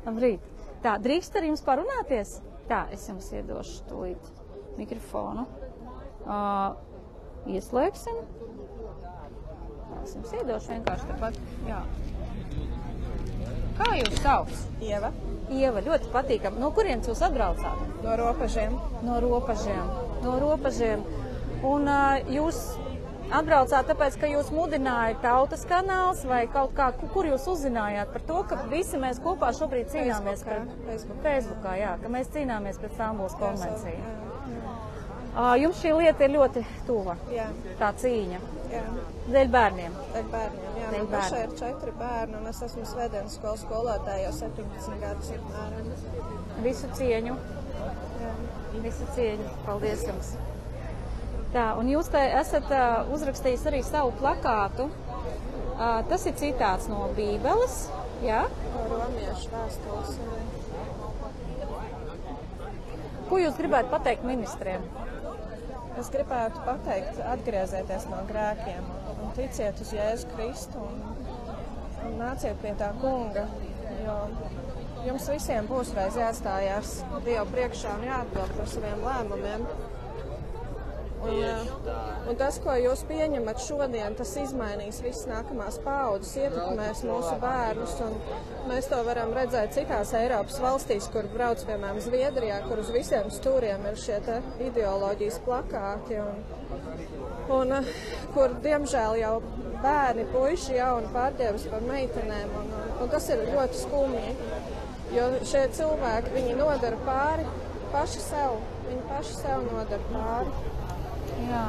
Labrīt. Tā, drīkst ar jums parunāties? Tā, es jums iedošu tūlīt mikrofonu. Ieslēgsim. Tā, es jums iedošu vienkārši tāpat. Jā. Kā jūs sauc? Ieva. Ieva, ļoti patīkam. No kurienes jūs atbraucāt? No Ropažiem. No Ropažiem. No Ropažiem. Un jūs atbraucāt tāpēc, ka jūs mudināja Tautas kanāls vai kaut kā, kur jūs uzzinājāt par to, ka visi mēs kopā šobrīd cīnāmies Facebookā, jā, ka mēs cīnāmies pret Stambulas konvenciju. Jums šī lieta ir ļoti tuva, jā. Tā cīņa. Jā. Dēļ bērniem. Dēļ bērniem, jā. Man pašai ir 4 bērni, un es esmu svētdienas skolas skolotāja jau 17 gadus apmēram. Visu cieņu. Jā. Visu cieņu. Paldies jums. Tā, un jūs te esat uzrakstījis arī savu plakātu. Tas ir citāts no Bībeles, jā? No romiešu vēstules. Ko jūs gribētu pateikt ministriem? Es gribētu pateikt, atgriezieties no grēkiem un ticiet uz Jēzu Kristu un nāciet pie tā kunga, jo jums visiem būs reiz jāstājās Dievu priekšā un jāatbild par saviem lēmumiem. Un tas, ko jūs pieņemat šodien, tas izmainīs visas nākamās paaudzes, ietekmēs mūsu bērnus, un mēs to varam redzēt citās Eiropas valstīs, kur brauc, piemēram, Zviedrijā, kur uz visiem stūriem ir šie te ideoloģijas plakāti, un kur, diemžēl, jau bērni, puiši jauni pārģērbas par meitenēm, un tas ir ļoti skumji, jo šie cilvēki, viņi nodara pāri paši sev, viņi paši sev nodara pāri. Jā.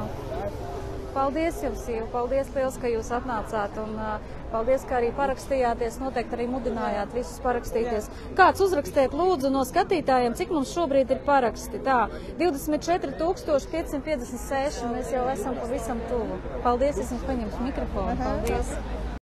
Paldies jums, Ieva. Paldies liels, ka jūs atnācāt un paldies, ka arī parakstījāties. Noteikti arī mudinājāt visus parakstīties. Jā. Kāds uzrakstiet lūdzu no skatītājiem, cik mums šobrīd ir paraksti? Tā, 24 556. Mēs jau esam pavisam tuvu. Paldies, es jums paņemšu mikrofonu. Paldies.